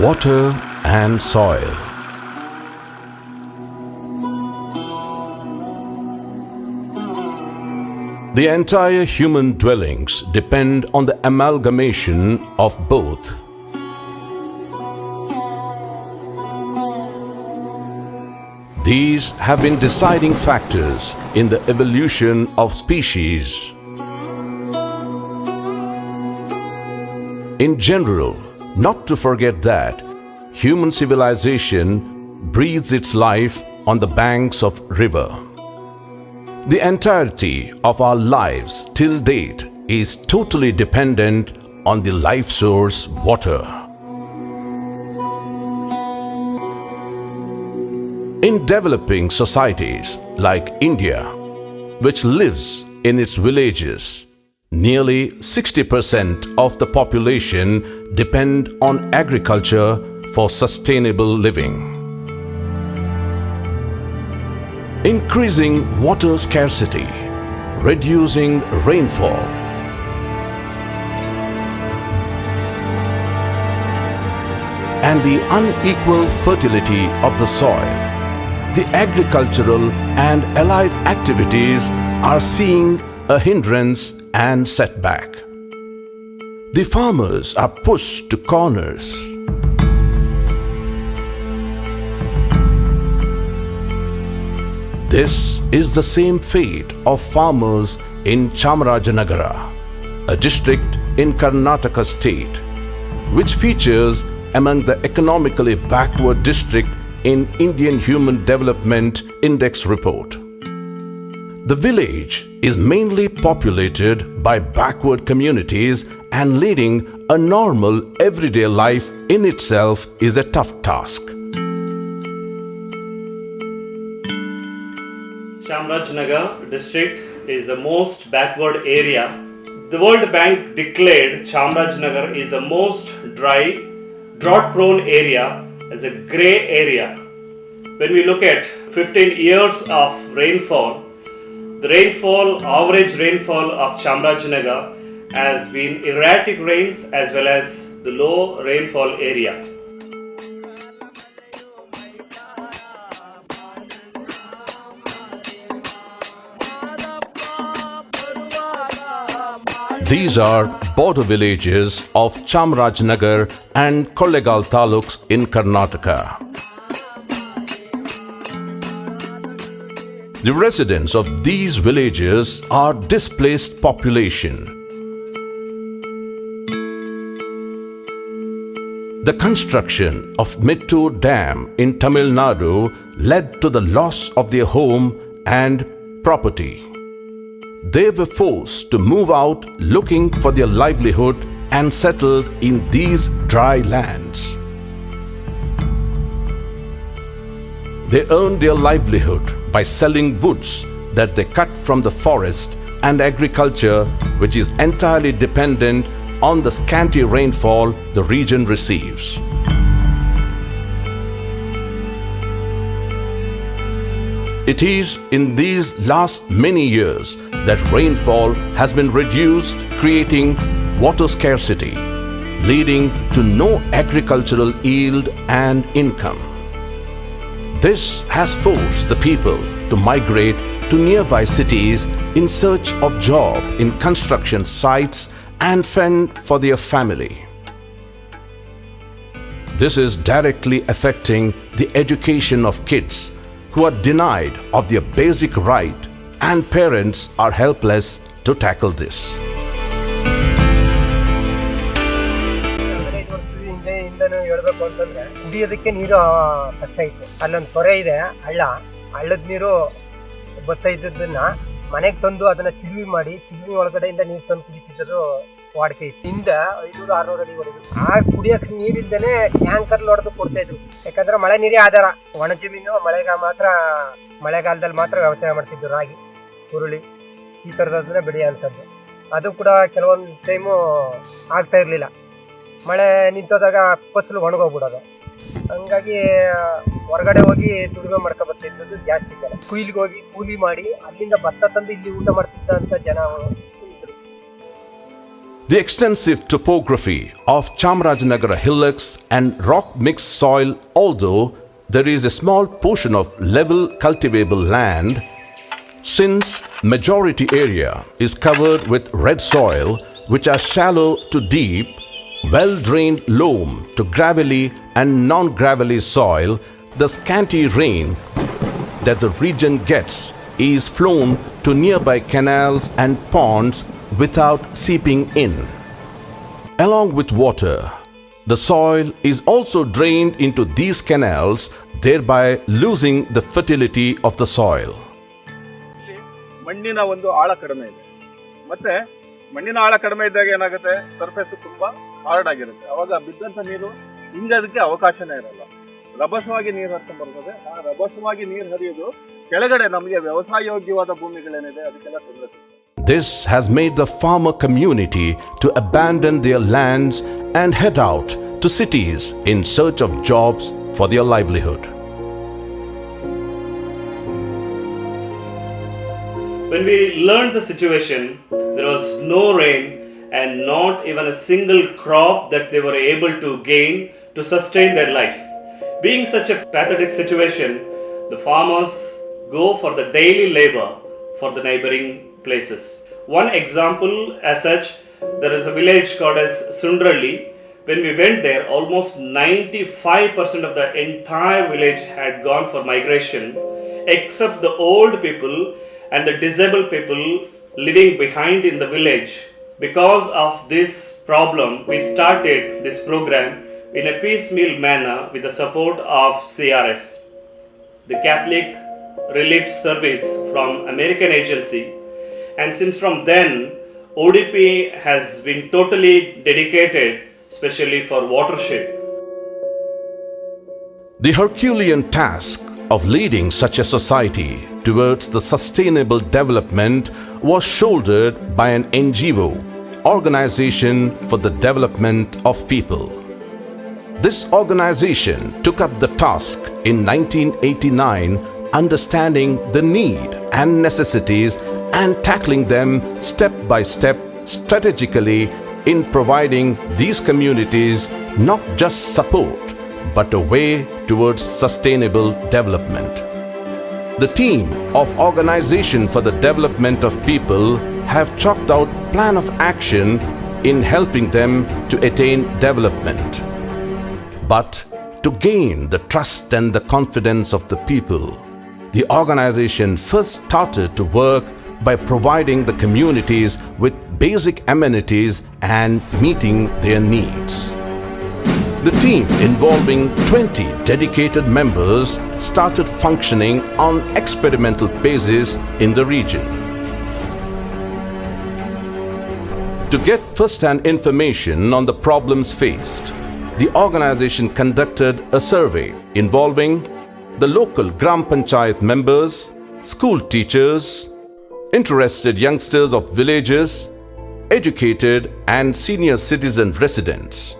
water and soil. The entire human dwellings depend on the amalgamation of both. These have been deciding factors in the evolution of species. In general, not to forget that human civilization breathes its life on the banks of river. The entirety of our lives till date is totally dependent on the life source water. In developing societies like India, which lives in its villages, nearly 60% of the population depend on agriculture for sustainable living. Increasing water scarcity, reducing rainfall, and the unequal fertility of the soil, the agricultural and allied activities are seeing a hindrance and setback. The farmers are pushed to corners. This is the same fate of farmers in Chamarajanagar, a district in Karnataka state, which features among the economically backward district in Indian Human Development Index report. The village is mainly populated by backward communities, and leading a normal everyday life in itself is a tough task. Chamarajanagar district is the most backward area. The World Bank declared Chamarajanagar is the most dry, drought-prone area as a grey area. When we look at 15 years of rainfall, the average rainfall of Chamarajanagar has been erratic rains as well as the low rainfall area. These are border villages of Chamarajanagar and Kollegal taluks in Karnataka. The residents of these villages are displaced population. The construction of Mettur Dam in Tamil Nadu led to the loss of their home and property. They were forced to move out looking for their livelihood and settled in these dry lands. They earned their livelihood by selling woods that they cut from the forest and agriculture, which is entirely dependent on the scanty rainfall the region receives. It is in these last many years that rainfall has been reduced, creating water scarcity, leading to no agricultural yield and income. This has forced the people to migrate to nearby cities in search of job in construction sites and fend for their family. This is directly affecting the education of kids who are denied of their basic right, and parents are helpless to tackle this. ಕುಡಿಯೋದಕ್ಕೆ ನೀರು ಕಷ್ಟ ಐತೆ. ಅಲ್ಲೊಂದು ತೊರೆ ಇದೆ, ಹಳ್ಳದ ನೀರು ಬರ್ತಾ ಇದ್ದದನ್ನ ಮನೆಗೆ ತಂದು ಅದನ್ನ ಚಿಲ್ವಿ ಮಾಡಿ ಚಿಲ್ವಿ ಒಳಗಡೆಯಿಂದ ನೀರು ತಂದು ಕುಡಿತಿದ್ದು ವಾಡಿಕೆ ಇತ್ತು. ಹಿಂದೆ 500-600 ಅಡಿವರೆಗೂ ಆ ಕುಡಿಯೋಕೆ ನೀರಿಲ್ದೇನೆ ಟ್ಯಾಂಕರ್ ಹೊಡೆದು ಕೊಡ್ತಾ ಇದ್ರು. ಯಾಕಂದ್ರೆ ಮಳೆ ನೀರೇ ಆಧಾರ. ಒಣ ಜಮೀನು ಮಳೆಗಾಲದಲ್ಲಿ ಮಾತ್ರ ವ್ಯವಸಾಯ ಮಾಡ್ತಿದ್ರು. ರಾಗಿ, ಹುರುಳಿ ಈ ಥರದನ್ನ ಬೆಳೆಯುವಂಥದ್ದು. ಅದು ಕೂಡ ಕೆಲವೊಂದು ಟೈಮು ಆಗ್ತಾ ಇರಲಿಲ್ಲ. ಮಳೆ ನಿಂತೋದಾಗ ಫಸಲು ಒಣಗೋಗ್ಬಿಡೋದು. ಹಂಗಾಗಿ ಹೊರಗಡೆ ಹೋಗಿ ದುಡಿಮೆ ಮಾಡ್ಕೊಬರ್ತಿದ್ದು ಜಾಸ್ತಿ ಜನ. ಕುಯ್ಲಿಗೆ ಹೋಗಿ ಕೂಲಿ ಮಾಡಿ ಅಲ್ಲಿಂದ ಭತ್ತ ತಂದು ಇಲ್ಲಿ ಊಟ ಮಾಡ್ತಿದ್ದಂಥ ಜನ ಇದ್ರು. The extensive topography of Chamarajanagar hillocks and rock mixed soil, although there is a small portion of level cultivable land, since majority area is covered with red soil, which are shallow to deep, well-drained loam to gravelly and non-gravelly soil, the scanty rain that the region gets is flown to nearby canals and ponds without seeping in. Along with water, the soil is also drained into these canals, thereby losing the fertility of the soil. ಮಣ್ಣಿನ ಒಂದು ಆಳ ಕಡಿಮೆ ಇದೆ. ಮತ್ತೆ ಮಣ್ಣಿನ ಆಳ ಕಡಿಮೆ ಇದ್ದಾಗ ಏನಾಗುತ್ತೆ, ಸರ್ಫೇಸ್ ತುಂಬಾ ಹಾರ್ಡ್ ಆಗಿರುತ್ತೆ. ಅವಾಗ ಬಿದ್ದಂತ ನೀರು ಹಿಂಗದಕ್ಕೆ ಅವಕಾಶನೇ ಇರಲ್ಲ. ರಭಸವಾಗಿ ನೀರು ಹರಿಸ್ಕೊಂಡು ಬರ್ತದೆ. ಆ ರಭಸವಾಗಿ ನೀರು ಹರಿಯೋದು ಕೆಳಗಡೆ ನಮಗೆ ವ್ಯವಸಾಯ ಯೋಗ್ಯವಾದ ಭೂಮಿಗಳೇನಿದೆ ಅದಕ್ಕೆಲ್ಲ ತೊಂದರೆ. This has made the farmer community to abandon their lands and head out to cities in search of jobs for their livelihood. When we learned the situation, there was no rain and not even a single crop that they were able to gain to sustain their lives. Being such a pathetic situation, the farmers go for the daily labor for the neighboring places. One example as such, there is a village called as Sundrali. When we went there, almost 95% of the entire village had gone for migration, except the old people and the disabled people living behind in the village. Because of this problem, we started this program in a piecemeal manner with the support of CRS, the Catholic Relief Service from American agency. And since from then, ODP has been totally dedicated, especially for watershed. The Herculean task of leading such a society towards the sustainable development was shouldered by an NGO, Organization for the Development of People. This organization took up the task in 1989, understanding the need and necessities and tackling them step by step strategically in providing these communities not just support but a way towards sustainable development. The team of Organization for the Development of People have chalked out plan of action in helping them to attain development. But to gain the trust and the confidence of the people, the organization first started to work by providing the communities with basic amenities and meeting their needs. The team, involving 20 dedicated members, started functioning on experimental basis in the region. To get first-hand information on the problems faced, the organization conducted a survey involving the local Gram Panchayat members, school teachers, interested youngsters of villages, educated and senior citizen residents.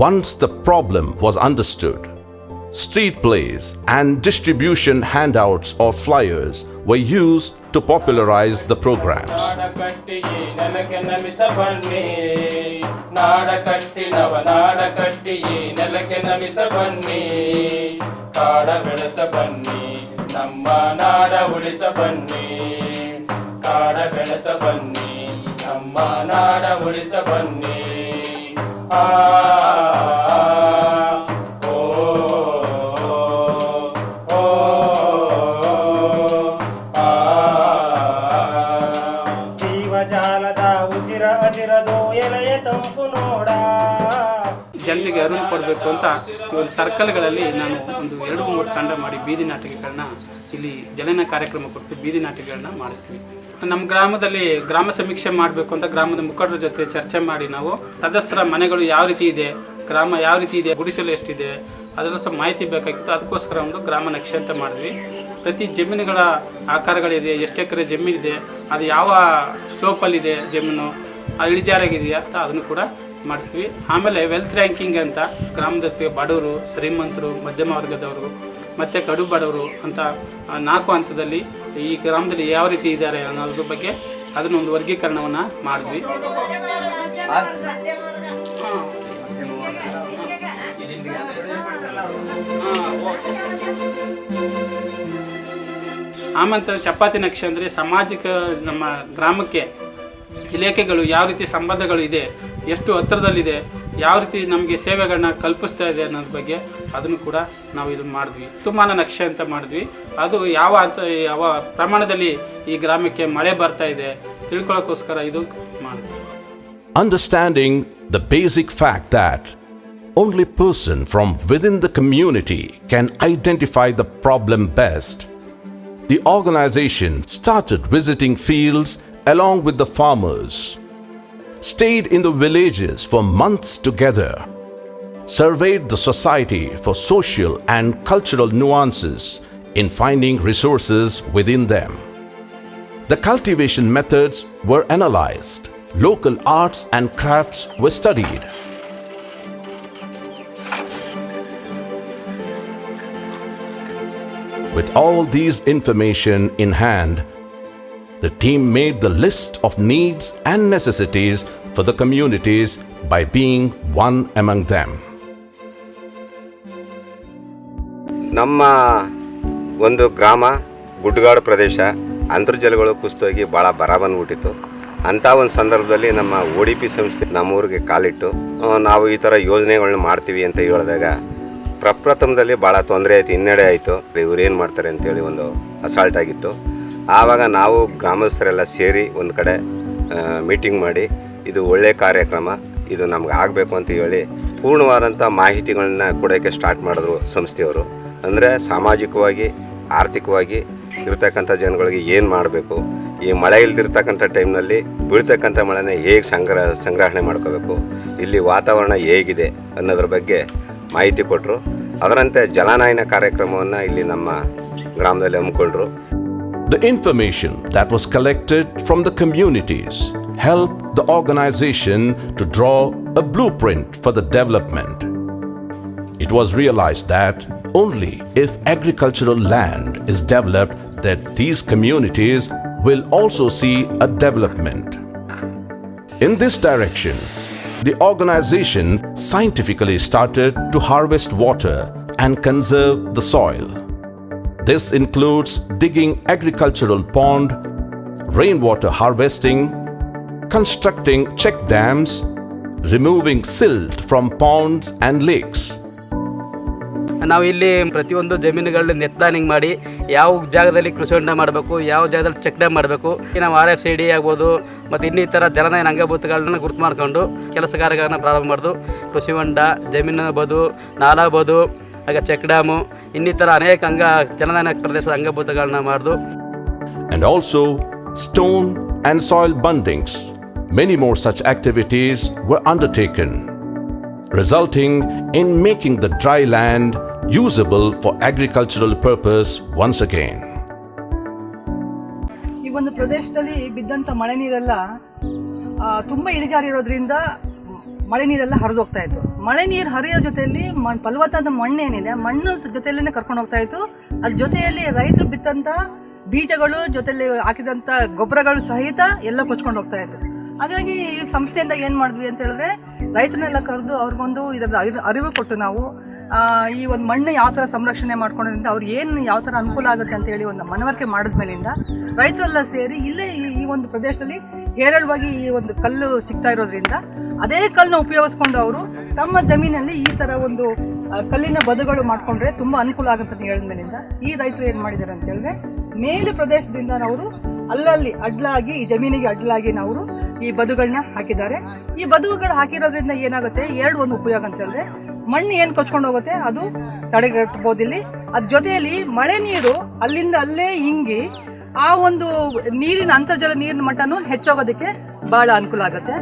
Once the problem was understood, street plays and distribution handouts or flyers were used to popularize the programs. ಜನರಿಗೆ ಅರಿವು ಕೊಡಬೇಕು ಅಂತ ಇವಾಗ ಸರ್ಕಲ್ಗಳಲ್ಲಿ ನಾನು ಒಂದು 2-3 ತಂಡ ಮಾಡಿ ಬೀದಿ ನಾಟಕಗಳನ್ನ ಇಲ್ಲಿ ಜನನ ಕಾರ್ಯಕ್ರಮ ಕೊಟ್ಟು ಬೀದಿ ನಾಟಕಗಳನ್ನ ಮಾಡಿಸ್ತೀವಿ. ನಮ್ಮ ಗ್ರಾಮದಲ್ಲಿ ಗ್ರಾಮ ಸಮೀಕ್ಷೆ ಮಾಡಬೇಕು ಅಂತ ಗ್ರಾಮದ ಮುಖಂಡರ ಜೊತೆ ಚರ್ಚೆ ಮಾಡಿ ನಾವು ಸದಸ್ಯರ ಮನೆಗಳು ಯಾವ ರೀತಿ ಇದೆ, ಗ್ರಾಮ ಯಾವ ರೀತಿ ಇದೆ, ಗುಡಿಸಲು ಎಷ್ಟಿದೆ ಅದೆಲ್ಲ ಸ್ವಲ್ಪ ಮಾಹಿತಿ ಬೇಕಾಗಿತ್ತು. ಅದಕ್ಕೋಸ್ಕರ ಒಂದು ಗ್ರಾಮ ನಕ್ಷೆ ಅಂತ ಮಾಡಿದ್ವಿ. ಪ್ರತಿ ಜಮೀನುಗಳ ಆಕಾರಗಳಿದೆ, ಎಷ್ಟು ಎಕರೆ ಜಮೀನಿದೆ, ಅದು ಯಾವ ಸ್ಲೋಪಲ್ಲಿದೆ ಜಮೀನು, ಇಳಿಜಾರಾಗಿದೆಯಾ ಅಂತ ಅದನ್ನು ಕೂಡ ಮಾಡಿಸ್ತೀವಿ. ಆಮೇಲೆ ವೆಲ್ತ್ ರ್ಯಾಂಕಿಂಗ್ ಅಂತ ಗ್ರಾಮದ ಬಡವರು, ಶ್ರೀಮಂತರು, ಮಧ್ಯಮ ವರ್ಗದವರು ಮತ್ತು ಕಡು ಬಡವರು ಅಂತ 4 ಹಂತದಲ್ಲಿ ಈ ಗ್ರಾಮದಲ್ಲಿ ಯಾವ ರೀತಿ ಇದ್ದಾರೆ ಅನ್ನೋದ್ರ ಬಗ್ಗೆ ಅದನ್ನೊಂದು ವರ್ಗೀಕರಣವನ್ನು ಮಾಡಿದ್ವಿ. ಆಮಂತ್ರ ಚಪಾತಿ ನಕ್ಷೆ ಅಂದರೆ ಸಾಮಾಜಿಕ ನಮ್ಮ ಗ್ರಾಮಕ್ಕೆ ಇಲಾಖೆಗಳು ಯಾವ ರೀತಿ ಸಂಬಂಧಗಳು ಇದೆ, ಎಷ್ಟು ಹತ್ತಿರದಲ್ಲಿದೆ, ಯಾವ ರೀತಿ ನಮಗೆ ಸೇವೆಗಳನ್ನ ಕಲ್ಪಿಸ್ತಾ ಇದೆ ಅನ್ನೋದ್ರ ಬಗ್ಗೆ ಅದನ್ನು ಕೂಡ ನಾವು ಇದನ್ನು ಮಾಡಿದ್ವಿ. ಋತುಮಾನ ನಕ್ಷೆ ಅಂತ ಮಾಡಿದ್ವಿ. ಅದು ಯಾವ ಪ್ರಮಾಣದಲ್ಲಿ ಈ ಗ್ರಾಮಕ್ಕೆ ಮಳೆ ಬರ್ತಾ ಇದೆ ತಿಳ್ಕೊಳ್ಳೋಕ್ಕೋಸ್ಕರ ಇದು ಮಾಡಿದ್ವಿ. Understanding the basic fact that only person from within the community can identify the problem best, the organization started visiting fields along with the farmers, stayed in the villages for months together, surveyed the society for social and cultural nuances in finding resources within them. The cultivation methods were analyzed, local arts and crafts were studied. With all these information in hand, the team made the list of needs and necessities for the communities by being one among them. ನಮ್ಮ ಒಂದು ಗ್ರಾಮ ಗುಡ್ಡಗಾಡು ಪ್ರದೇಶ, ಅಂತರ್ಜಲಗಳು ಕುಸಿದೋಗಿ ಭಾಳ ಬರ ಬಂದ್ಬಿಟ್ಟಿತ್ತು. ಅಂಥ ಒಂದು ಸಂದರ್ಭದಲ್ಲಿ ನಮ್ಮ ODP ಸಂಸ್ಥೆ ನಮ್ಮೂರಿಗೆ ಕಾಲಿಟ್ಟು ನಾವು ಈ ಥರ ಯೋಜನೆಗಳನ್ನ ಮಾಡ್ತೀವಿ ಅಂತ ಹೇಳಿದಾಗ ಪ್ರಪ್ರಥಮದಲ್ಲಿ ಭಾಳ ತೊಂದರೆ ಆಯಿತು, ಹಿನ್ನಡೆ ಆಯಿತು. ಇವ್ರು ಏನು ಮಾಡ್ತಾರೆ ಅಂತೇಳಿ ಒಂದು ಅಸಾಲ್ಟ್ ಆಗಿತ್ತು. ಆವಾಗ ನಾವು ಗ್ರಾಮಸ್ಥರೆಲ್ಲ ಸೇರಿ ಒಂದು ಕಡೆ ಮೀಟಿಂಗ್ ಮಾಡಿ ಇದು ಒಳ್ಳೆಯ ಕಾರ್ಯಕ್ರಮ, ಇದು ನಮ್ಗೆ ಆಗಬೇಕು ಅಂತ ಹೇಳಿ ಪೂರ್ಣವಾದಂಥ ಮಾಹಿತಿಗಳನ್ನ ಕೊಡೋಕ್ಕೆ ಸ್ಟಾರ್ಟ್ ಮಾಡಿದ್ರು ಸಂಸ್ಥೆಯವರು. ಅಂದರೆ ಸಾಮಾಜಿಕವಾಗಿ ಆರ್ಥಿಕವಾಗಿ ಇರ್ತಕ್ಕಂಥ ಜನಗಳಿಗೆ ಏನು ಮಾಡಬೇಕು, ಈ ಮಳೆ ಇಲ್ದಿರ್ತಕ್ಕಂಥ ಟೈಮ್ನಲ್ಲಿ ಬೀಳ್ತಕ್ಕಂಥ ಮಳೆನ ಹೇಗೆ ಸಂಗ್ರಹಣೆ ಮಾಡ್ಕೋಬೇಕು, ಇಲ್ಲಿ ವಾತಾವರಣ ಹೇಗಿದೆ ಅನ್ನೋದ್ರ ಬಗ್ಗೆ ಮಾಹಿತಿ ಕೊಟ್ಟರು. ಅದರಂತೆ ಜಲನಯನ ಕಾರ್ಯಕ್ರಮವನ್ನು ಇಲ್ಲಿ ನಮ್ಮ ಗ್ರಾಮದಲ್ಲಿ ಹಮ್ಮಿಕೊಂಡ್ರು. The information that was collected from the communities helped the organization to draw a blueprint for the development. It was realized that only if agricultural land is developed that these communities will also see a development. In this direction, the organization scientifically started to harvest water and conserve the soil. This includes digging agricultural pond, rainwater harvesting, constructing check dams, removing silt from ponds and lakes. ನಾವು ಇಲ್ಲಿ ಪ್ರತಿಯೊಂದು ಜಮೀನುಗಳನ್ನ net planning ಮಾಡಿ ಯಾವ ಜಾಗದಲ್ಲಿ ಕೃಷಿ ಹೊಂಡ ಮಾಡಬೇಕು, ಯಾವ ಜಾಗದಲ್ಲಿ ಚೆಕ್ ಡ್ಯಾಮ್ ಮಾಡಬೇಕು, ನಾವು RFCD ಆಗ್ಬೋದು ಮತ್ತು ಇನ್ನಿತರ ಜಲನಯನ ಅಂಗಭೂತಗಳನ್ನ ಗುರುತು ಮಾಡಿಕೊಂಡು ಕೆಲಸ ಕಾರ್ಯಗಳನ್ನು ಪ್ರಾರಂಭ ಮಾಡೋದು. ಕೃಷಿ ಹೊಂಡ, ಜಮೀನು ಬದು, ನಾಲಾ ಬದು, ಹಾಗೆ ಚೆಕ್ ಡ್ಯಾಮು, ಇನ್ನಿತರ ಅನೇಕ ಜಲನಯನ ಪ್ರದೇಶದ ಅಂಗಭೂತಗಳನ್ನ ಮಾಡೋದು. And also stone and soil bundings. Many more such activities were undertaken, resulting in making the dry land usable for agricultural purpose once again. ಈ ಒಂದು ಪ್ರದೇಶದಲ್ಲಿ ಬಿದ್ದಂಥ ಮಳೆ ನೀರೆಲ್ಲ ತುಂಬ ಇಳಿಜಾರಿರೋದ್ರಿಂದ ಮಳೆ ನೀರೆಲ್ಲ ಹರಿದು ಹೋಗ್ತಾ ಇತ್ತು. ಮಳೆ ನೀರು ಹರಿಯೋ ಜೊತೆಯಲ್ಲಿ ಫಲವತ್ತಾದ ಮಣ್ಣು ಏನಿದೆ, ಮಣ್ಣು ಜೊತೆಯಲ್ಲೇ ಕರ್ಕೊಂಡು ಹೋಗ್ತಾ ಇತ್ತು. ಅದ್ರ ಜೊತೆಯಲ್ಲಿ ರೈತರು ಬಿತ್ತಂಥ ಬೀಜಗಳು, ಜೊತೆಯಲ್ಲಿ ಹಾಕಿದಂಥ ಗೊಬ್ಬರಗಳು ಸಹಿತ ಎಲ್ಲ ಕೊಚ್ಕೊಂಡು ಹೋಗ್ತಾ ಇತ್ತು. ಹಾಗಾಗಿ ಈ ಸಂಸ್ಥೆಯಿಂದ ಏನು ಮಾಡಿದ್ವಿ ಅಂತ ಹೇಳಿದ್ರೆ, ರೈತರನ್ನೆಲ್ಲ ಕರೆದು ಅವ್ರಿಗೊಂದು ಇದರ ಅರಿವು ಕೊಟ್ಟು ನಾವು ಈ ಒಂದು ಮಣ್ಣು ಯಾವ ಥರ ಸಂರಕ್ಷಣೆ ಮಾಡ್ಕೊಳ್ಳೋದ್ರಿಂದ ಅವ್ರಿಗೆ ಏನು ಯಾವ ಥರ ಅನುಕೂಲ ಆಗುತ್ತೆ ಅಂತೇಳಿ ಒಂದು ಮನವರಿಕೆ ಮಾಡಿದ್ಮೇಲಿಂದ ರೈತರೆಲ್ಲ ಸೇರಿ ಇಲ್ಲೇ ಈ ಒಂದು ಪ್ರದೇಶದಲ್ಲಿ ಹೇರಳವಾಗಿ ಈ ಒಂದು ಕಲ್ಲು ಸಿಗ್ತಾ ಇರೋದ್ರಿಂದ ಅದೇ ಕಲ್ಲನ್ನ ಉಪಯೋಗಿಸ್ಕೊಂಡು ಅವರು ತಮ್ಮ ಜಮೀನಲ್ಲಿ ಈ ಥರ ಒಂದು ಕಲ್ಲಿನ ಬದುಗಳು ಮಾಡಿಕೊಂಡ್ರೆ ತುಂಬ ಅನುಕೂಲ ಆಗುತ್ತೆ ಅಂತ ಹೇಳಿದ್ಮೇಲಿಂದ ಈ ರೈತರು ಏನು ಮಾಡಿದ್ದಾರೆ ಅಂತ ಹೇಳಿದ್ರೆ, ಮೇಲೆ ಪ್ರದೇಶದಿಂದ ಅವರು ಅಲ್ಲಲ್ಲಿ ಅಡ್ಲಾಗಿ ಈ ಜಮೀನಿಗೆ ಅಡ್ಲಾಗಿ ನಾವು ಈ ಬದುಗಳನ್ನ ಹಾಕಿದ್ದಾರೆ. ಈ ಬದುಗಳು ಹಾಕಿರೋದ್ರಿಂದ ಏನಾಗುತ್ತೆ, ಒಂದು ಉಪಯೋಗ ಅಂತ ಹೇಳಿದ್ರೆ, ಮಣ್ಣು ಏನು ಕೊಚ್ಕೊಂಡು ಹೋಗುತ್ತೆ ಅದು ತಡೆಗಟ್ಟಬಹುದು ಇಲ್ಲಿ. ಅದ್ರ ಜೊತೆಯಲ್ಲಿ ಮಳೆ ನೀರು ಅಲ್ಲಿಂದ ಅಲ್ಲೇ ಹಿಂಗಿ ಆ ಒಂದು ನೀರಿನ ಅಂತರ್ಜಲ ನೀರಿನ ಮಟ್ಟನೂ ಹೆಚ್ಚೋಗೋದಕ್ಕೆ ಬಹಳ ಅನುಕೂಲ ಆಗುತ್ತೆ.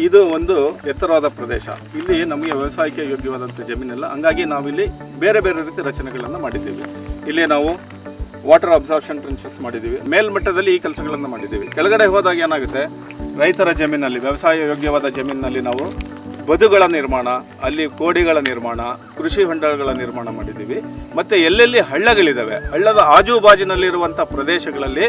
ಇದು ಒಂದು ಎತ್ತರವಾದ ಪ್ರದೇಶ. ಇಲ್ಲಿ ನಮಗೆ ವ್ಯವಸಾಯಕ್ಕೆ ಯೋಗ್ಯವಾದಂಥ ಜಮೀನೆಲ್ಲ, ಹಂಗಾಗಿ ನಾವಿಲ್ಲಿ ಬೇರೆ ಬೇರೆ ರೀತಿ ರಚನೆಗಳನ್ನು ಮಾಡಿದ್ದೀವಿ. ಇಲ್ಲಿ ನಾವು ವಾಟರ್ ಅಬ್ಸಾರ್ಪ್ಷನ್ ಟ್ರೆಂಚಸ್ ಮಾಡಿದ್ದೀವಿ, ಮೇಲ್ಮಟ್ಟದಲ್ಲಿ ಈ ಕೆಲಸಗಳನ್ನು ಮಾಡಿದ್ದೀವಿ. ಕೆಳಗಡೆ ಹೋದಾಗ ಏನಾಗುತ್ತೆ, ರೈತರ ಜಮೀನಲ್ಲಿ, ವ್ಯವಸಾಯ ಯೋಗ್ಯವಾದ ಜಮೀನಿನಲ್ಲಿ ನಾವು ಬದುಗಳ ನಿರ್ಮಾಣ, ಅಲ್ಲಿ ಕೋಡಿಗಳ ನಿರ್ಮಾಣ, ಕೃಷಿ ಹೊಂಡಗಳ ನಿರ್ಮಾಣ ಮಾಡಿದ್ದೀವಿ. ಮತ್ತು ಎಲ್ಲೆಲ್ಲಿ ಹಳ್ಳಗಳಿದ್ದಾವೆ, ಹಳ್ಳದ ಆಜುಬಾಜಿನಲ್ಲಿರುವಂಥ ಪ್ರದೇಶಗಳಲ್ಲಿ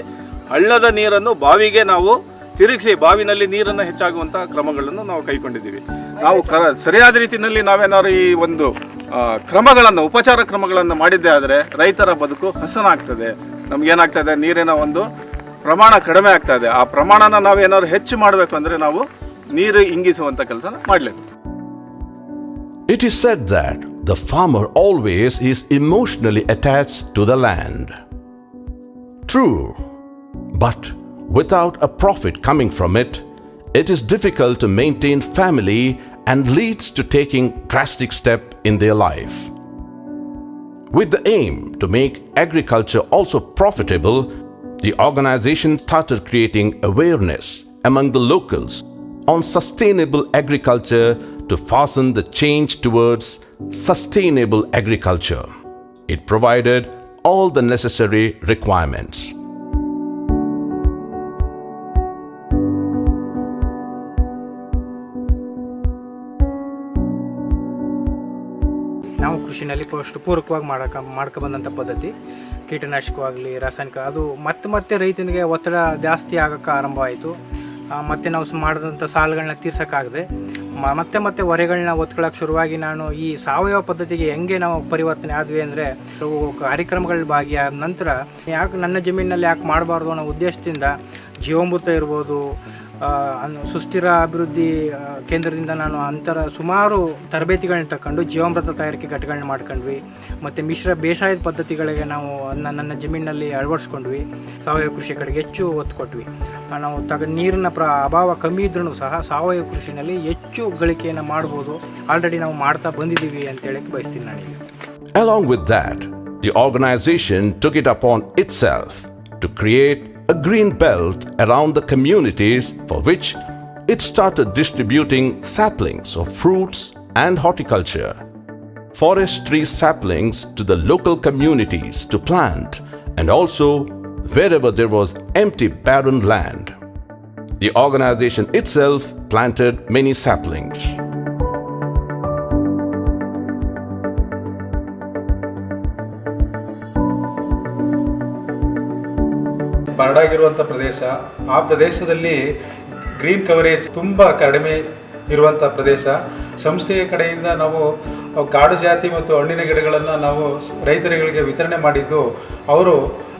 ಹಳ್ಳದ ನೀರನ್ನು ಬಾವಿಗೆ ನಾವು ತಿರುಗಿಸಿ ಬಾವಿನಲ್ಲಿ ನೀರನ್ನು ಹೆಚ್ಚಾಗುವಂಥ ಕ್ರಮಗಳನ್ನು ನಾವು ಕೈಗೊಂಡಿದ್ದೀವಿ. ನಾವು ಸರಿಯಾದ ರೀತಿಯಲ್ಲಿ ನಾವೇನಾದ್ರು ಈ ಒಂದು ಕ್ರಮಗಳನ್ನು, ಉಪಚಾರ ಕ್ರಮಗಳನ್ನು ಮಾಡಿದ್ದೇ ಆದರೆ ರೈತರ ಬದುಕು ಹಸನಾಗ್ತದೆ. ನಮಗೇನಾಗ್ತದೆ, ನೀರಿನ ಒಂದು ಪ್ರಮಾಣ ಕಡಿಮೆ ಆಗ್ತಾ ಇದೆ. ಆ ಪ್ರಮಾಣನ ನಾವೇನಾದ್ರು ಹೆಚ್ಚು ಮಾಡಬೇಕು ಅಂದರೆ ನಾವು ನೀರು ಇಂಗಿಸುವಂಥ ಕೆಲಸ ಮಾಡಲೇಬೇಕು. It is said that the farmer always is emotionally attached to the land. True, but without a profit coming from it, it is difficult to maintain family and leads to taking drastic steps in their life. With the aim to make agriculture also profitable, the organization started creating awareness among the locals on sustainable agriculture to fasten the change towards sustainable agriculture. It provided all the necessary requirements. ನಾವು ಕೃಷಿನಲ್ಲಿ ಪೂರಕವಾಗಿ ಮಾಡ್ಕೊಬಂದಂಥ ಪದ್ಧತಿ, ಕೀಟನಾಶಕವಾಗಲಿ ರಾಸಾಯನಿಕ, ಅದು ಮತ್ತೆ ರೈತನಿಗೆ ಒತ್ತಡ ಜಾಸ್ತಿ ಆಗೋಕ್ಕೆ ಆರಂಭ ಆಯಿತು. ಮತ್ತು ನಾವು ಮಾಡಿದಂಥ ಸಾಲಗಳನ್ನ ತೀರ್ಸೋಕ್ಕಾಗದೆ ಮತ್ತೆ ಹೊರೆಗಳನ್ನ ಒತ್ಕೊಳ್ಳೋಕೆ ಶುರುವಾಗಿ ನಾನು ಈ ಸಾವಯವ ಪದ್ಧತಿಗೆ ಹೆಂಗೆ ನಾವು ಪರಿವರ್ತನೆ ಆದ್ವಿ ಅಂದರೆ, ಕಾರ್ಯಕ್ರಮಗಳಲ್ಲಿ ಭಾಗಿಯಾದ ನಂತರ ಯಾಕೆ ನನ್ನ ಜಮೀನಿನಲ್ಲಿ ಯಾಕೆ ಮಾಡಬಾರ್ದು ಅನ್ನೋ ಉದ್ದೇಶದಿಂದ ಜೀವಾಮೃತ ಇರ್ಬೋದು, ಸುಸ್ಥಿರ ಅಭಿವೃದ್ಧಿ ಕೇಂದ್ರದಿಂದ ನಾನು ಸುಮಾರು ತರಬೇತಿಗಳನ್ನ ತಗೊಂಡು ಜೀವಾಮೃತ ತಯಾರಿಕೆ ಘಟಕಗಳನ್ನ ಮಾಡ್ಕೊಂಡ್ವಿ. ಮತ್ತು ಮಿಶ್ರ ಬೇಸಾಯದ ಪದ್ಧತಿಗಳಿಗೆ ನಾವು ನನ್ನ ಜಮೀನಿನಲ್ಲಿ ಅಳವಡಿಸ್ಕೊಂಡ್ವಿ. ಸಾವಯವ ಕೃಷಿ ಕಡೆಗೆ ಹೆಚ್ಚು ಒತ್ತು ಕೊಟ್ವಿ. ನಾವು ನೀರಿನ ಅಭಾವ ಕಮ್ಮಿ ಇದ್ರೂ ಸಹ ಸಾವಯವ ಕೃಷಿನಲ್ಲಿ ಹೆಚ್ಚು ಗಳಿಕೆಯನ್ನು ಮಾಡ್ಬೋದು. ಆಲ್ರೆಡಿ ನಾವು ಮಾಡ್ತಾ ಬಂದಿದ್ದೀವಿ ಅಂತ ಹೇಳಕ್ಕೆ ಬಯಸ್ತೀನಿ ನಾನೀಗ. Along with that, the organization took it upon itself to create a green belt around the communities, for which it started distributing saplings of fruits and horticulture, forestry saplings to the local communities to plant, and also wherever there was empty barren land. The organization itself planted many saplings. ಬರಡಾಗಿರುವಂಥ ಪ್ರದೇಶ, ಆ ಪ್ರದೇಶದಲ್ಲಿ green coverage ತುಂಬ ಕಡಿಮೆ ಇರುವಂಥ ಪ್ರದೇಶ. ಸಂಸ್ಥೆಯ ಕಡೆಯಿಂದ ನಾವು ಕಾಡು ಜಾತಿ ಮತ್ತು ಹಣ್ಣಿನ ಗಿಡಗಳನ್ನು ನಾವು ರೈತರುಗಳಿಗೆ ವಿತರಣೆ ಮಾಡಿದ್ದು, ಅವರು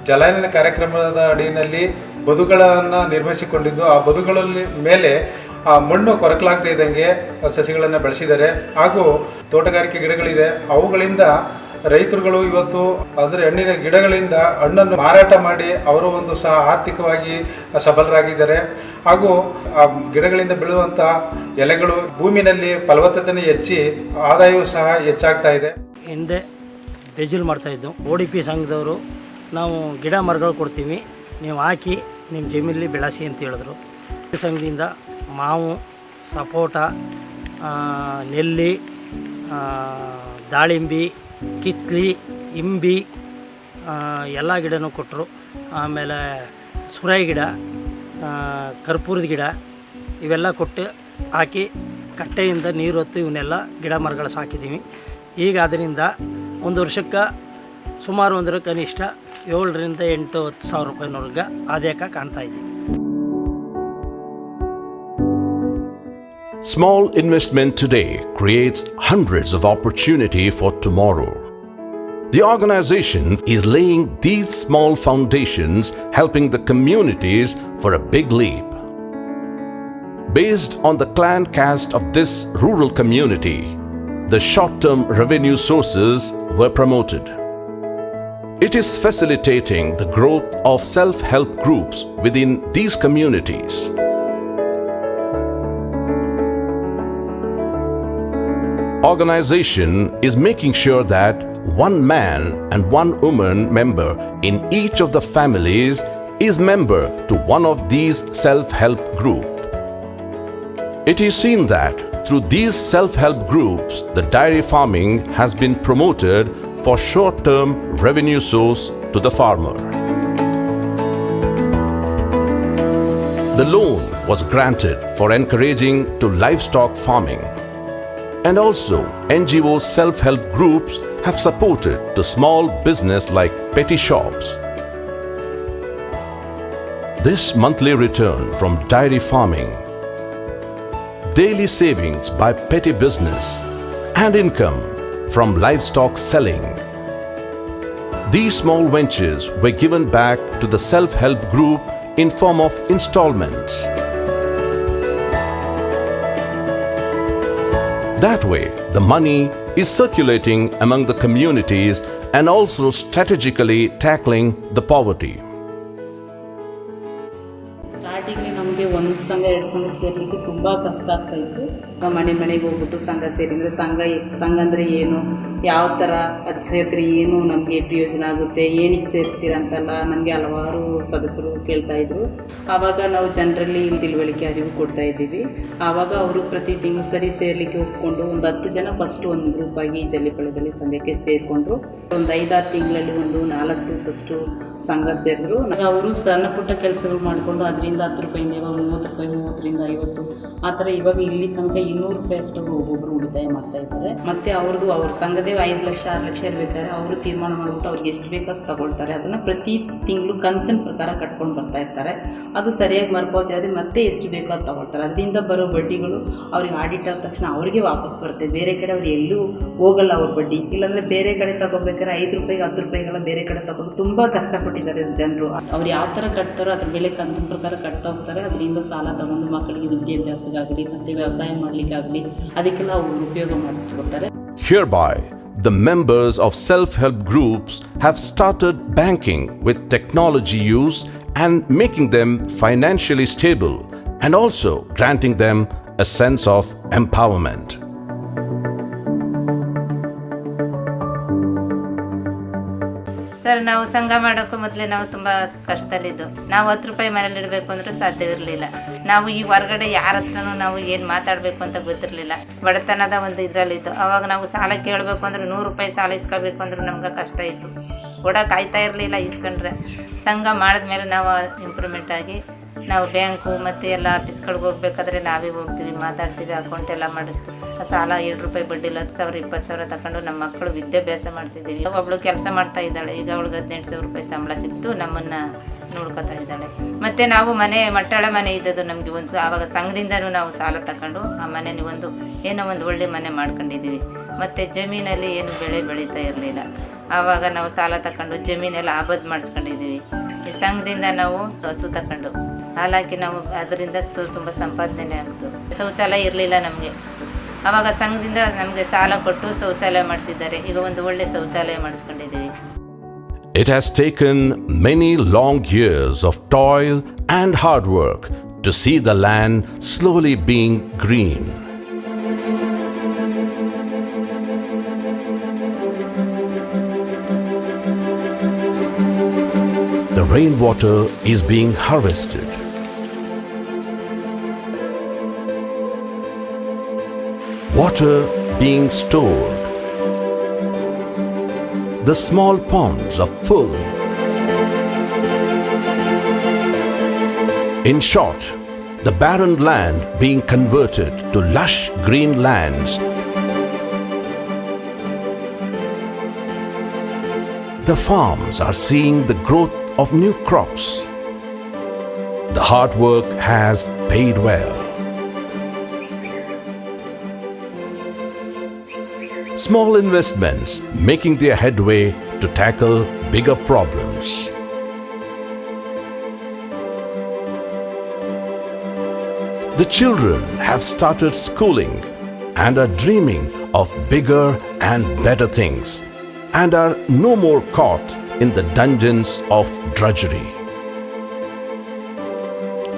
ಜಲಾನಯನ ಕಾರ್ಯಕ್ರಮದ ಅಡಿಯಲ್ಲಿ ಬದುಗಳನ್ನು ನಿರ್ಮಿಸಿಕೊಂಡಿದ್ದು, ಆ ಬದುಗಳಲ್ಲಿ ಮೇಲೆ ಆ ಮಣ್ಣು ಕೊರಕಲಾಗದೇ ಇದ್ದಂಗೆ ಸಸಿಗಳನ್ನು ಬೆಳೆಸಿದ್ದಾರೆ. ಹಾಗೂ ತೋಟಗಾರಿಕೆ ಗಿಡಗಳಿದೆ, ಅವುಗಳಿಂದ ರೈತರುಗಳು ಇವತ್ತು ಅಂದರೆ ಹಣ್ಣಿನ ಗಿಡಗಳಿಂದ ಹಣ್ಣನ್ನು ಮಾರಾಟ ಮಾಡಿ ಅವರು ಒಂದು ಸಹ ಆರ್ಥಿಕವಾಗಿ ಸಬಲರಾಗಿದ್ದಾರೆ. ಹಾಗೂ ಆ ಗಿಡಗಳಿಂದ ಬೀಳುವಂಥ ಎಲೆಗಳು ಭೂಮಿನಲ್ಲಿ ಫಲವತ್ತತೆಯನ್ನು ಹೆಚ್ಚಿ ಆದಾಯವೂ ಸಹ ಹೆಚ್ಚಾಗ್ತಾ ಇದೆ. ಹಿಂದೆ ಬೆಜಿಲ್ ಮಾಡ್ತಾಯಿದ್ದು ODP ಸಂಘದವರು, ನಾವು ಗಿಡ ಮರಗಳು ಕೊಡ್ತೀವಿ, ನೀವು ಹಾಕಿ ನಿಮ್ಮ ಜಮೀನಲ್ಲಿ ಬೆಳೆಸಿ ಅಂತ ಹೇಳಿದ್ರು. ಸಂಘದಿಂದ ಮಾವು, ಸಪೋಟ, ನೆಲ್ಲಿ, ದಾಳಿಂಬಿ, ಕಿತ್ಲಿ, ಇಂಬಿ ಎಲ್ಲ ಗಿಡನೂ ಕೊಟ್ಟರು. ಆಮೇಲೆ ಸುರಾಯಿ ಗಿಡ, ಕರ್ಪೂರದ ಗಿಡ ಇವೆಲ್ಲ ಕೊಟ್ಟು ಹಾಕಿ ಕಟ್ಟೆಯಿಂದ ನೀರು ಹೊತ್ತು ಇವನ್ನೆಲ್ಲ ಗಿಡ ಮರಗಳು ಸಾಕಿದ್ದೀವಿ. ಈಗ ಅದರಿಂದ ಒಂದು ವರ್ಷಕ್ಕೆ ಸುಮಾರು ಅಂದರೆ ಕನಿಷ್ಠ 7,000 to 8,000 ರೂಪಾಯಿನವರೆಗೆ ಆದಾಯಕ್ಕೆ ಕಾಣ್ತಾ ಇದ್ದೀವಿ. Small investment today creates hundreds of opportunity for tomorrow. The organization is laying these small foundations, helping the communities for a big leap. Based on the clan caste of this rural community, the short-term revenue sources were promoted. It is facilitating the growth of self-help groups within these communities. Organization is making sure that one man and one woman member in each of the families is member to one of these self-help groups. It is seen that through these self-help groups, the dairy farming has been promoted for short-term revenue source to the farmer. The loan was granted for encouraging to livestock farming. And also, NGO self-help groups have supported the small business like petty shops. This monthly return from dairy farming, daily savings by petty business, and income from livestock selling. These small ventures were given back to the self-help group in form of installments. That way, the money is circulating among the communities and also strategically tackling the poverty. Starting ನಮಗೆ ಒಂದು ಸಂಘ ಎರಡು ಸಂಘ ಸೇರಲಿಕ್ಕೆ ತುಂಬ ಕಷ್ಟ ಆಗ್ತಾಯಿತ್ತು. ಮನೆ ಮನೆಗೆ ಹೋಗ್ಬಿಟ್ಟು ಸಂಘ ಸೇರಿದರೆ ಸಂಘ ಅಂದರೆ ಏನು, ಯಾವ ಥರ ಅದು ಸೇರಿದ್ರೆ ಏನು ನಮಗೆ ಪ್ರಯೋಜನ ಆಗುತ್ತೆ, ಏನಕ್ಕೆ ಸೇರ್ತೀರಾ ಅಂತೆಲ್ಲ ನಮಗೆ ಹಲವಾರು ಸದಸ್ಯರು ಕೇಳ್ತಾಯಿದ್ರು. ಆವಾಗ ನಾವು ಜನರಲ್ಲಿ ತಿಳುವಳಿಕೆ ಅರಿವು ಕೊಡ್ತಾ ಇದ್ದೀವಿ. ಆವಾಗ ಅವರು ಪ್ರತಿ ತಿಂಗಳು ಸರಿ ಸೇರಲಿಕ್ಕೆ ಒಪ್ಕೊಂಡು ಒಂದು 10 ಜನ ಫಸ್ಟ್ ಒಂದು ಗ್ರೂಪ್ ಆಗಿ ಜಲ್ಲಿಪಳ್ಳದಲ್ಲಿ ಸಂಘಕ್ಕೆ ಸೇರಿಕೊಂಡ್ರು. ಒಂದು 5-6 ತಿಂಗಳಲ್ಲಿ ಒಂದು 4 ಫಸ್ಟು ಸಂಘ ಸೇರಿದ್ರು. ಅವರು ಸಣ್ಣ ಪುಟ್ಟ ಕೆಲಸಗಳು ಮಾಡಿಕೊಂಡು ಅದರಿಂದ 10 ರೂಪಾಯಿಂದ ಇವಾಗ 30 ರೂಪಾಯಿ, 30ರಿಂದ 50 ಆ ಥರ ಇವಾಗ ಇಲ್ಲಿ ತನಕ 200 ರೂಪಾಯಿ ಅಷ್ಟು ಒಬ್ಬೊಬ್ಬರು ಉಳಿತಾಯ ಮಾಡ್ತಾ ಇದ್ದಾರೆ. ಮತ್ತು ಅವ್ರದ್ದು ಅವ್ರ ಸಂಘದೇ 5 ಲಕ್ಷ 6 ಲಕ್ಷ ಇರಬೇಕಾದ್ರೆ ಅವರು ತೀರ್ಮಾನ ಮಾಡಿಬಿಟ್ಟು ಅವ್ರಿಗೆ ಎಷ್ಟು ಬೇಕಷ್ಟು ತಗೊಳ್ತಾರೆ. ಅದನ್ನು ಪ್ರತಿ ತಿಂಗಳು ಕಂತಿನ ಪ್ರಕಾರ ಕಟ್ಕೊಂಡು ಬರ್ತಾ ಇರ್ತಾರೆ. ಅದು ಸರಿಯಾಗಿ ಮರ್ಪಾವತಿ ಆದರೆ ಮತ್ತೆ ಎಷ್ಟು ಬೇಕೋ ಅದು ತಗೊಳ್ತಾರೆ. ಅದರಿಂದ ಬರೋ ಬಡ್ಡಿಗಳು ಅವ್ರಿಗೆ ಆಡಿಟ್ ಆದ ತಕ್ಷಣ ಅವ್ರಿಗೆ ವಾಪಸ್ ಬರುತ್ತೆ. ಬೇರೆ ಕಡೆ ಅವ್ರು ಎಲ್ಲೂ ಹೋಗಲ್ಲ ಅವ್ರ ಬಡ್ಡಿ. ಇಲ್ಲಾಂದರೆ ಬೇರೆ ಕಡೆ ತಗೋಬೇಕಾದ್ರೆ 5 ರೂಪಾಯಿಗೆ 10 ರೂಪಾಯಿಗೆಲ್ಲ ಬೇರೆ ಕಡೆ ತಗೊಂಡು ತುಂಬ ಕಷ್ಟಪಟ್ಟಿದ್ದಾರೆ ಜನರು. ಅವ್ರು ಯಾವ ಥರ ಕಟ್ತಾರೋ ಅದ್ರ ಬೆಲೆ ಕಂತಿನ ಪ್ರಕಾರ ಕಟ್ತಾ ಹೋಗ್ತಾರೆ. ಅದರಿಂದ ಸಾಲ ತಗೊಂಡು ಮಕ್ಕಳಿಗೆ ವಿದ್ಯಾಭ್ಯಾಸಕ್ಕಾಗಲಿ ಮತ್ತು ವ್ಯವಸಾಯ ಮಾಡಲಿಕ್ಕಾಗಲಿ ಅದಕ್ಕೆಲ್ಲ ಅವರು ಉಪಯೋಗ ಮಾಡ್ಕೊತಾರೆ. Hereby, the members of self-help groups have started banking with technology use and making them financially stable and also granting them a sense of empowerment. Sir, ನಾವು ಸಂಘ ಮಾಡೋಕ್ಕೂ ಮೊದಲೇ ನಾವು ತುಂಬ ಕಷ್ಟದಲ್ಲಿದ್ದು. ನಾವು 10 ರೂಪಾಯಿ ಮನೇಲಿ ಇಡಬೇಕು ಅಂದರೂ ಸಾಧ್ಯವಿರಲಿಲ್ಲ. ನಾವು ಈ ಹೊರಗಡೆ ಯಾರ ಹತ್ರನೂ ನಾವು ಏನು ಮಾತಾಡಬೇಕು ಅಂತ ಗೊತ್ತಿರಲಿಲ್ಲ. ಬಡತನದ ಒಂದು ಇದರಲ್ಲಿದ್ದು. ಆವಾಗ ನಾವು ಸಾಲ ಕೇಳಬೇಕು ಅಂದ್ರೆ 100 ರೂಪಾಯಿ ಸಾಲ ಇಸ್ಕೋಬೇಕು ಅಂದ್ರೆ ನಮ್ಗೆ ಕಷ್ಟ ಇತ್ತು. ಕೊಡೋಕೆ ಆಯ್ತಾ ಇರಲಿಲ್ಲ ಇಸ್ಕೊಂಡ್ರೆ. ಸಂಘ ಮಾಡಿದ್ಮೇಲೆ ನಾವು ಇಂಪ್ರೂವ್ಮೆಂಟ್ ಆಗಿ ನಾವು ಬ್ಯಾಂಕು ಮತ್ತು ಎಲ್ಲ ಆಫೀಸ್ಗಳಿಗೆ ಹೋಗ್ಬೇಕಾದ್ರೆ ನಾವೇ ಹೋಗ್ತೀವಿ, ಮಾತಾಡ್ತೀವಿ, ಅಕೌಂಟ್ ಎಲ್ಲ ಮಾಡಿಸ್ತೀವಿ. ಸಾಲ 7 ರೂಪಾಯಿ ಬಡ್ಡಿಲ್ಲ 10,000 20,000 ತಗೊಂಡು ನಮ್ಮ ಮಕ್ಕಳು ವಿದ್ಯಾಭ್ಯಾಸ ಮಾಡಿಸಿದ್ದೀವಿ. ಒಬ್ಬಳು ಕೆಲಸ ಮಾಡ್ತಾ ಇದ್ದಾಳೆ. ಈಗ ಅವಳಿಗೆ 18,000 ರೂಪಾಯಿ ಸಂಬಳ ಸಿಕ್ತು, ನಮ್ಮನ್ನು ನೋಡ್ಕೊತಾ ಇದ್ದಾಳೆ. ಮತ್ತು ನಾವು ಮಟ್ಟಳ ಮನೆ ಇದ್ದದ್ದು ನಮಗೆ ಒಂದು. ಆವಾಗ ಸಂಘದಿಂದನೂ ನಾವು ಸಾಲ ತಗೊಂಡು ಆ ಮನೇಲಿ ಒಂದು ಒಳ್ಳೆ ಮನೆ ಮಾಡ್ಕೊಂಡಿದ್ದೀವಿ. ಮತ್ತು ಜಮೀನಲ್ಲಿ ಏನು ಬೆಳೆ ಬೆಳೀತಾ ಇರಲಿಲ್ಲ. ಆವಾಗ ನಾವು ಸಾಲ ತಗೊಂಡು ಜಮೀನೆಲ್ಲ ಆಬದ್ದು ಮಾಡಿಸ್ಕೊಂಡಿದ್ದೀವಿ. ಈ ಸಂಘದಿಂದ ನಾವು ಹಸು ತಗೊಂಡು ಹಾಲಾಕಿ ನಾವು ಅದರಿಂದ ತುಂಬ ಸಂಪಾದನೆ ಆಗ್ತು. ಶೌಚಾಲಯ ಇರಲಿಲ್ಲ ನಮಗೆ. ಆವಾಗ ಸಂಘದಿಂದ ನಮಗೆ ಸಾಲ ಕೊಟ್ಟು ಶೌಚಾಲಯ ಮಾಡಿಸಿದ್ದಾರೆ. ಈಗ ಒಂದು ಒಳ್ಳೆ ಶೌಚಾಲಯ ಮಾಡಿಸ್ಕೊಂಡಿದ್ದೀವಿ. It has taken many long years of toil and hard work to see the land slowly being green. The rainwater is being harvested. Water being stored. The small ponds are full. In short, the barren land being converted to lush green lands. The farms are seeing the growth of new crops. The hard work has paid well. Small investments making their headway to tackle bigger problems. The children have started schooling and are dreaming of bigger and better things and are no more caught in the dungeons of drudgery.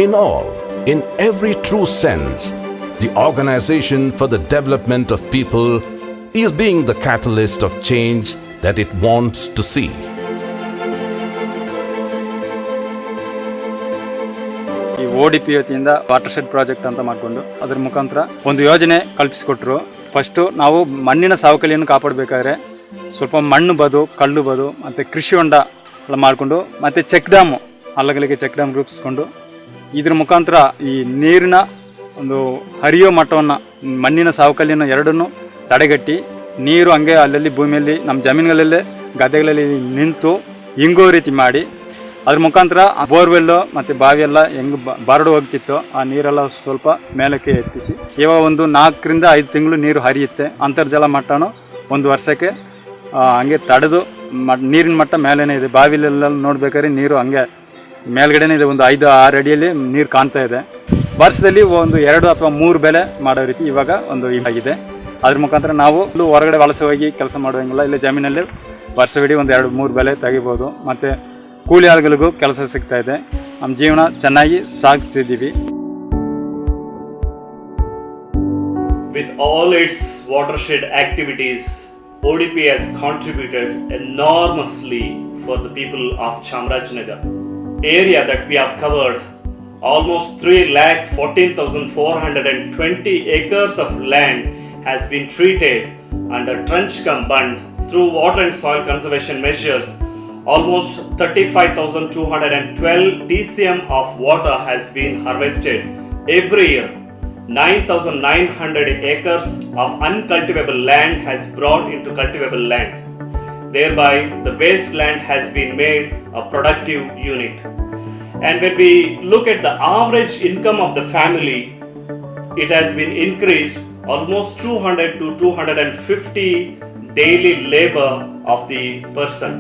In all, in every true sense, the Organization for the Development of People is being the catalyst of change that it wants to see. ಈ ODP ವತಿಯಿಂದ water shed project ಅಂತ ಮಾಡಿಕೊಂಡು ಅದರ ಮುಖಾಂತರ ಒಂದು ಯೋಜನೆ ಕಲ್ಪಿಸಿಕೊಟ್ರು. First ನಾವು ಮಣ್ಣಿನ ಸವಕಳಿಯನ್ನು ಕಾಪಾಡಬೇಕಾದ್ರೆ ಸ್ವಲ್ಪ ಮಣ್ಣು ಬದು, ಕಲ್ಲು ಬದು ಮತ್ತು ಕೃಷಿ ಹೊಂಡ ಎಲ್ಲ ಮಾಡಿಕೊಂಡು ಮತ್ತು ಚೆಕ್ ಡ್ಯಾಮು ಅಲ್ಲಗಲಿಗೆ ಚೆಕ್ ಡ್ಯಾಮ್ ರೂಪಿಸ್ಕೊಂಡು ಇದ್ರ ಮುಖಾಂತರ ಈ ನೀರಿನ ಒಂದು ಹರಿಯೋ ಮಟ್ಟವನ್ನು ಮಣ್ಣಿನ ಸವಕಳಿಯನ್ನು ಎರಡನ್ನೂ ತಡೆಗಟ್ಟಿ ನೀರು ಹಂಗೆ ಅಲ್ಲಲ್ಲಿ ಭೂಮಿಯಲ್ಲಿ ನಮ್ಮ ಜಮೀನುಗಳಲ್ಲೇ ಗದ್ದೆಗಳಲ್ಲಿ ನಿಂತು ಹಿಂಗೋ ರೀತಿ ಮಾಡಿ ಅದ್ರ ಮುಖಾಂತರ ಬೋರ್ವೆಲ್ಲು ಮತ್ತು ಬಾವಿಯೆಲ್ಲ ಹೆಂಗೆ ಬರಡು ಹೋಗ್ತಿತ್ತು ಆ ನೀರೆಲ್ಲ ಸ್ವಲ್ಪ ಮೇಲಕ್ಕೆ ಎತ್ತಿಸಿ ಇವಾಗ ಒಂದು 4 ರಿಂದ 5 ತಿಂಗಳು ನೀರು ಹರಿಯುತ್ತೆ. ಅಂತರ್ಜಲ ಮಟ್ಟನೂ ಒಂದು ವರ್ಷಕ್ಕೆ ಹಂಗೆ ತಡೆದು ನೀರಿನ ಮಟ್ಟ ಮೇಲೇ ಇದೆ. ಬಾವಿಲೆಲ್ಲ ನೋಡ್ಬೇಕಾದ್ರೆ ನೀರು ಹಂಗೆ ಮೇಲ್ಗಡೆನೇ ಇದೆ, ಒಂದು 5-6 ಅಡಿಯಲ್ಲಿ ನೀರು ಕಾಣ್ತಾ ಇದೆ. ವರ್ಷದಲ್ಲಿ ಒಂದು 2 ಅಥವಾ 3 ಬೆಳೆ ಮಾಡೋ ರೀತಿ ಇವಾಗ ಒಂದು ಇದಾಗಿದೆ. ಅದ್ರ ಮುಖಾಂತರ ನಾವು ಹೊರಗಡೆ ವಲಸೆ ಹೋಗಿ ಕೆಲಸ ಮಾಡುವಂಗಿಲ್ಲ, ಇಲ್ಲ ಜಮೀನಲ್ಲಿ ವರ್ಷವಿಡೀ ಒಂದು 2-3 ಬೆಳೆ ತೆಗಿಬೋದು. ಮತ್ತು ಕೂಲಿ ಆಳುಗಳಿಗೂ ಕೆಲಸ ಸಿಗ್ತಾ ಇದೆ. ನಮ್ಮ ಜೀವನ ಚೆನ್ನಾಗಿ ಸಾಗಿಸ್ತಿದ್ದೀವಿ. With all its watershed activities, ODP has contributed enormously for the people of Chamarajanagar. Area that we have covered, almost 3,14,420 acres of land has been treated under trench cum bund through water and soil conservation measures. Almost 35,212 DCM of water has been harvested every year. 9,900 acres of uncultivable land has brought into cultivable land. Thereby, the waste land has been made a productive unit. And when we look at the average income of the family, it has been increased almost 200 to 250 daily labor of the person.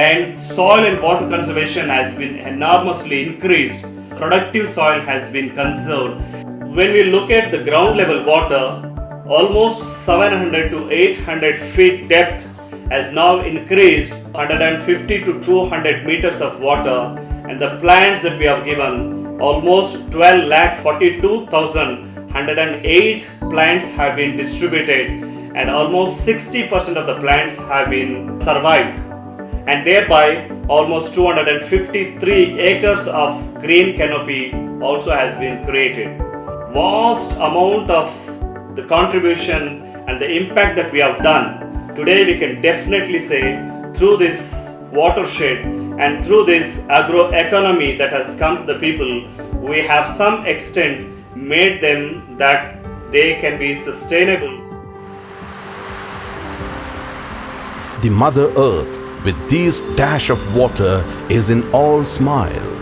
And soil and water conservation has been enormously increased. Productive soil has been conserved. When we look at the ground level water, almost 700 to 800 feet depth has now increased 150 to 200 meters of water, and the plants that we have given, almost 12,42,108 plants have been distributed, and almost 60% of the plants have been survived, and thereby almost 253 acres of green canopy also has been created. Vast amount of the contribution and the impact that we have done. Today we can definitely say through this watershed and through this agroeconomy that has come to the people, we have some extent made them that they can be sustainable. The Mother Earth with these dash of water is in all smiles.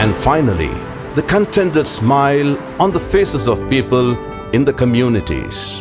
And finally, the contented smile on the faces of people in the communities.